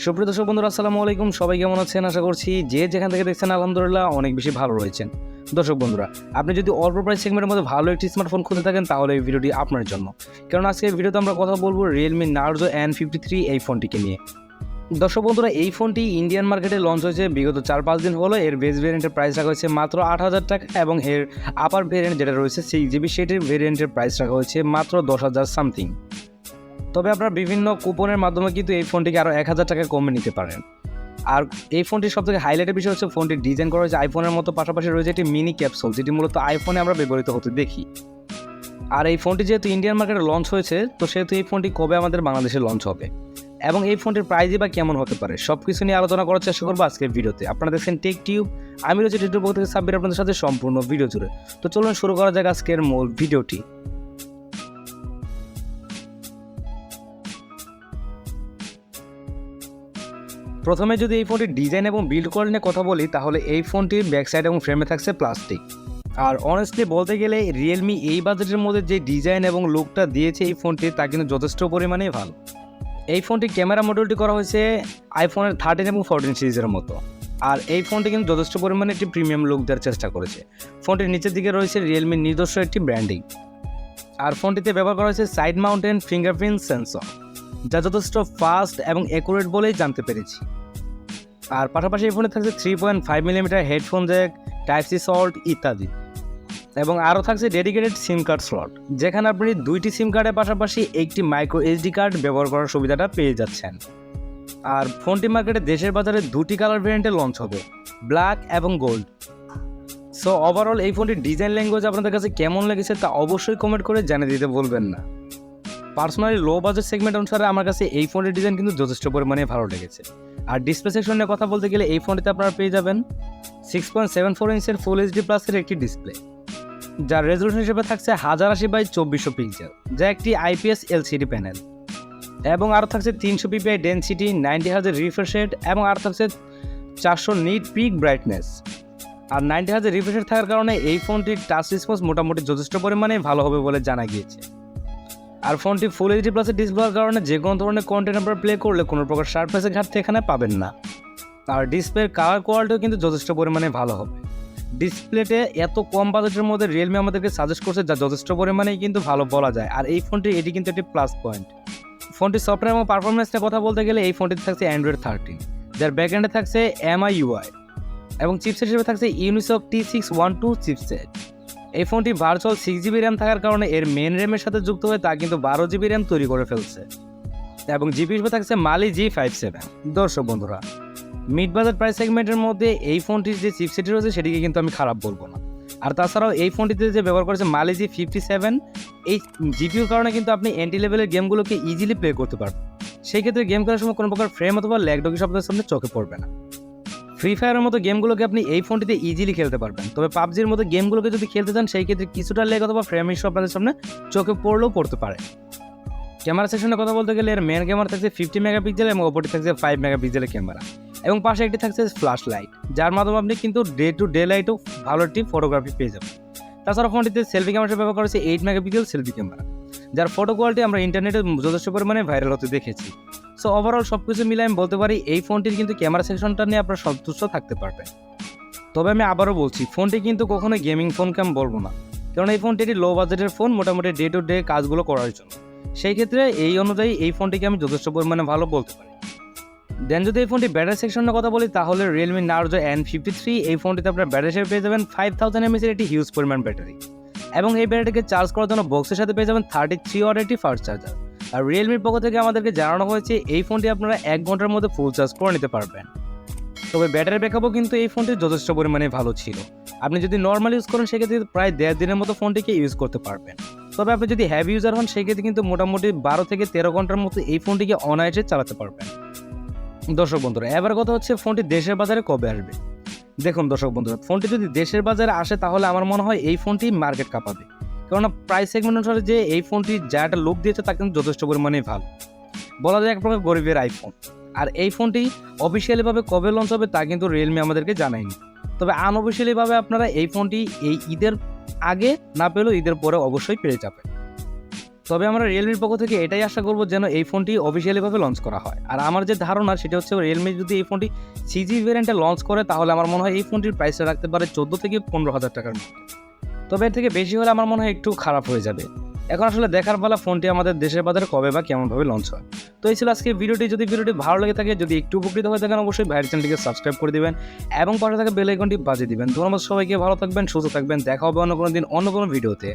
সুপ্রিয় দর্শক বন্ধুরা, আসসালামু আলাইকুম। সবাই কেমন আছেন? আশা করছি যে যেখান থেকে দেখছেন আলহামদুলিল্লাহ অনেক বেশি ভালো রয়েছেন। দর্শক বন্ধুরা, আপনি যদি অল্প প্রাইস সেগমেন্টের মধ্যে ভালো একটি স্মার্টফোন খুঁজে থাকেন তাহলে এই ভিডিওটি আপনার জন্য। কারণ আজকে এই ভিডিওতে আমরা কথা বলবো Realme Narzo N53 এই ফোনটিকে নিয়ে। দর্শক বন্ধুরা, এই ফোনটি ইন্ডিয়ান মার্কেটে লঞ্চ হয়েছে বিগত 4-5 দিন হলো। এর বেস ভেরিয়েন্টের প্রাইস রাখা হয়েছে মাত্র 8,000 টাকা এবং এর আপার ভেরিয়েন্ট যেটা রয়েছে 6GB সেটির ভেরিয়েন্টের প্রাইস রাখা হয়েছে মাত্র 10,000 সামথিং। তবে আপনারা বিভিন্ন কুপনের মাধ্যমে কিন্তু এই ফোনটিকে আরও 1,000 টাকা কমে নিতে পারেন। আর এই ফোনটির সবথেকে হাইলাইটের বিষয় হচ্ছে ফোনটির ডিজাইন করা হয়েছে আইফোনের মতো, পাশাপাশি রয়েছে একটি মিনি ক্যাপসুল যেটি মূলত আইফোনে আমরা ব্যবহৃত হতে দেখি। আর এই ফোনটি যেহেতু ইন্ডিয়ান মার্কেটে লঞ্চ হয়েছে, তো সেহেতু এই ফোনটি কবে আমাদের বাংলাদেশে লঞ্চ হবে এবং এই ফোনটির প্রাইসই বা কেমন হতে পারে সব কিছু নিয়ে আলোচনা করার চেষ্টা করবো আজকের ভিডিওতে। আপনারা দেখছেন টেক টিউব, আমি রয়েছে টেকটিউব থেকে সাব্বির আপনাদের সাথে সম্পূর্ণ ভিডিও জুড়ে। তো চলুন শুরু করা যাক আজকের মূল ভিডিওটি। প্রথমে যদি এই ফোনটির ডিজাইন এবং বিল্ড কোয়ালিটি নিয়ে কথা বলি, তাহলে এই ফোনটির ব্যাক সাইড এবং ফ্রেমে থাকছে প্লাস্টিক। আর অনেস্টলি বলতে গেলে রিয়েলমি এই বাজেটের মধ্যে যে ডিজাইন এবং লুকটা দিয়েছে এই ফোনটি, তা কিন্তু যথেষ্ট পরিমাণেই ভালো। এই ফোনটির ক্যামেরা মডেলটি করা হয়েছে আইফোনের 13 এবং 14 সিরিজের মতো। আর এই ফোনটি কিন্তু যথেষ্ট পরিমাণে একটি প্রিমিয়াম লুক দেওয়ার চেষ্টা করেছে। ফোনটির নিচের দিকে রয়েছে রিয়েলমির নিজস্ব একটি ব্র্যান্ডিং। আর ফোনটিতে ব্যবহার করা হয়েছে সাইড মাউন্টেন ফিঙ্গারপ্রিন্ট সেন্সর, যা যথেষ্ট ফাস্ট এবং অ্যাকুরেট বলেই জানতে পেরেছি। আর পাশাপাশি এই ফোনে থাকছে 3.5mm headphone Jack, type-C salt ইত্যাদি, এবং আরও থাকছে ডেডিকেটেড সিম কার্ড স্লট, যেখানে আপনি 2টি সিম কার্ডের পাশাপাশি একটি মাইক্রো এসডি কার্ড ব্যবহার করার সুবিধাটা পেয়ে যাচ্ছেন। আর ফোনটি মার্কেটে দেশের বাজারে 2টি কালার ভেরিয়েন্টে লঞ্চ হবে, ব্ল্যাক এবং গোল্ড। সো ওভারঅল এই ফোনটির ডিজাইন ল্যাঙ্গুয়েজ আপনাদের কাছে কেমন লেগেছে তা অবশ্যই কমেন্ট করে জানিয়ে দিতে বলবেন না। পার্সোনালি লো বাজেট সেগমেন্ট অনুসারে আমার কাছে এই ফোনের ডিজাইন কিন্তু যথেষ্ট পরিমাণে ভালো লেগেছে। আর ডিসপ্লে সেকশন নিয়ে কথা বলতে গেলে এই ফোনটিতে আপনারা পেয়ে যাবেন 6.74 ইঞ্চের ফুল এইচডি প্লাসের একটি ডিসপ্লে, যার রেজলিউশন হিসেবে থাকছে 1080x2400 পিক্সেল, যা একটি আইপিএস এলসিডি প্যানেল, এবং আরও থাকছে 300 ppi density, 90 Hz refresh rate, এবং আরও থাকছে 400 নিট পিক ব্রাইটনেস। আর 90 Hz রিফ্রেশ রেট থাকার কারণে এই ফোনটির টাচ রেসপন্স মোটামুটি যথেষ্ট পরিমাণে ভালো হবে বলে জানা গিয়েছে। আর ফোনটি ফুল এইচডি প্লাসের ডিসপ্লের কারণে যে কোনো ধরনের কন্টেন্ট আপনারা প্লে করলে কোনো প্রকার শার্পনেসের ঘাটতি এখানে পাবেন না। আর ডিসপ্লের কালার কোয়ালিটিও কিন্তু যথেষ্ট পরিমাণে ভালো হবে। ডিসপ্লেতে এত কম বাজেটের মধ্যে রিয়েলমি আমাদেরকে সাজেস্ট করছে, যা যথেষ্ট পরিমাণেই কিন্তু ভালো বলা যায়। আর এই ফোনটি এটি কিন্তু একটি প্লাস পয়েন্ট। ফোনটির সফটওয়্যার এবং পারফরমেন্স নিয়ে কথা বলতে গেলে এই ফোনটিতে থাকছে অ্যান্ড্রয়েড 13, যার ব্যাকএন্ডে থাকছে MIUI, এবং চিপসেট হিসেবে থাকছে Unisoc T612 চিপসেট। এই ফোনটি ভার্চুয়াল 6GB র্যাম থাকার কারণে এর মেন র্যামের সাথে যুক্ত হয়ে তা কিন্তু 12GB র্যাম তৈরি করে ফেলছে, এবং জিপি হিসেবে থাকছে মালি G57। দর্শক বন্ধুরা, মিড বাজেট প্রাইস সেগমেন্টের মধ্যে এই ফোনটির যে চিপসেটটি রয়েছে সেটিকে কিন্তু আমি খারাপ বলবো না। আর তাছাড়াও এই ফোনটিতে যে ব্যবহার করেছে মালি G57, এই জিপিউর কারণে কিন্তু আপনি এন্ট্রি লেভেলের গেমগুলোকে ইজিলি প্লে করতে পারবেন। সেই ক্ষেত্রে গেম খেলার সময় কোনো প্রকার ফ্রেম অথবা ল্যাগডকি শব্দের সামনে চোখে পড়বে না। ফ্রি ফায়ারের মতো গেমগুলোকে আপনি এই ফোনটিতে ইজিলি খেলতে পারবেন। তবে পাবজির মতো গেমগুলোকে যদি খেলতে চান সেই ক্ষেত্রে কিছুটা ল্যাগ অথবা ফ্রেম ইস্যু আপনাদের সামনে চোখে পড়লেও পড়তে পারে। ক্যামেরা সেকশনে কথা বলতে গেলে এর মেন ক্যামেরা থাকছে 50 মেগাপিক্সেল এবং অপরটি থাকছে 5 মেগাপিক্সেলের ক্যামেরা, এবং পাশে একটি থাকছে ফ্ল্যাশ লাইট, যার মাধ্যমে আপনি কিন্তু ডে টু ডে লাইটও ভালো একটি ফটোগ্রাফি পেয়ে যাবেন। তাছাড়া ফোনটিতে সেলফি ক্যামেরা ব্যবহার করেছে 8 মেগাপিক্সেল সেলফি ক্যামেরা, যার ফটো কোয়ালিটি আমরা ইন্টারনেটে যথেষ্ট পরিমাণে ভাইরাল হতে দেখেছি। সো ওভারঅল সব কিছু মিলে আমি বলতে পারি এই ফোনটির কিন্তু ক্যামেরা সেকশনটা নিয়ে আপনারা সন্তুষ্ট থাকতে পারবেন। তবে আমি আবারও বলছি, ফোনটি কিন্তু কখনোই গেমিং ফোনকে আমি বলবো না, কারণ এই ফোনটি একটি লো বাজেটের ফোন, মোটামুটি ডে টু ডে কাজগুলো করার জন্য। সেই ক্ষেত্রে এই অনুযায়ী এই ফোনটিকে আমি যথেষ্ট পরিমাণে ভালো বলতে পারি। দেন যদি এই ফোনটি ব্যাটারি সেকশনের কথা বলি, তাহলে Realme Narzo N53 এই ফোনটিতে আপনার ব্যাটারি হিসেবে পেয়ে যাবেন 5000 mAh এর একটি হিউজ পরিমাণ ব্যাটারি, এবং এই ব্যাটারিকে চার্জ করার জন্য বক্সের সাথে পেয়ে যাবেন 33 ওয়াট একটি ফাস্ট চার্জার। আর রিয়েলমির পক্ষ থেকে আমাদেরকে জানানো হয়েছে এই ফোনটি আপনারা 1 ঘন্টার মধ্যে ফুল চার্জ করে নিতে পারবেন। তবে ব্যাটারি ব্যাকআপও কিন্তু এই ফোনটি যথেষ্ট পরিমাণে ভালো ছিল। আপনি যদি নর্মাল ইউজ করেন সেক্ষেত্রে প্রায় 1.5 দিনের মতো ফোনটিকে ইউজ করতে পারবেন। তবে আপনি যদি হেভি ইউজার হন সেক্ষেত্রে কিন্তু মোটামুটি 12 থেকে 13 ঘন্টার মতো এই ফোনটিকে অনায়াসে চালাতে পারবেন। দর্শক বন্ধুরা, এবার কথা হচ্ছে ফোনটি দেশের বাজারে কবে আসবে। দেখুন দর্শক বন্ধুরা, ফোনটি যদি দেশের বাজারে আসে তাহলে আমার মনে হয় এই ফোনটি মার্কেট কাঁপাবে, কেননা প্রাইস সেগমেন্ট অনুসারে যে এই ফোনটি যা একটা লুক দিয়েছে তা কিন্তু যথেষ্ট পরিমাণে ভালো, বলা যায় এক প্রকার গরিবের আইফোন। আর এই ফোনটি অফিসিয়ালিভাবে কবে লঞ্চ হবে তা কিন্তু রিয়েলমি আমাদেরকে জানায়নি। তবে আনঅফিসিয়ালিভাবে আপনারা এই ফোনটি এই ঈদের আগে না পেলেও ঈদের পরে অবশ্যই পেয়ে যাবেন। তবে আমরা রিয়েলমির পক্ষ থেকে এটাই আশা করবো যেন এই ফোনটি অফিসিয়ালিভাবে লঞ্চ করা হয়। আর আমার যে ধারণা সেটা হচ্ছে রিয়েলমি যদি এই ফোনটি সিজি ভ্যারিয়েন্টে লঞ্চ করে তাহলে আমার মনে হয় এই ফোনটির প্রাইসটা রাখতে পারে 14 থেকে 15,000 টাকার মধ্যে। তবে এর থেকে বেশি হলে আমার মনে হয় একটু খারাপ হয়ে যাবে। এখন আসলে দেখার পালা ফোনটি আমাদের দেশের বাজারে কবে বা কেমনভাবে লঞ্চ হয়। তো এই ছিল আজকে ভিডিওটি। যদি ভিডিওটি ভালো লেগে থাকে, যদি একটু উপকৃত হয়ে থাকেন, অবশ্যই ভাইয়ের চ্যানেলটিকে সাবস্ক্রাইব করে দিবেন এবং পাশে থাকা বেল আইকনটি বাজিয়ে দিবেন। ধন্যবাদ সবাইকে, ভালো থাকবেন, সুস্থ থাকবেন। দেখা হবে অন্য কোনো দিন অন্য কোনো ভিডিওতে।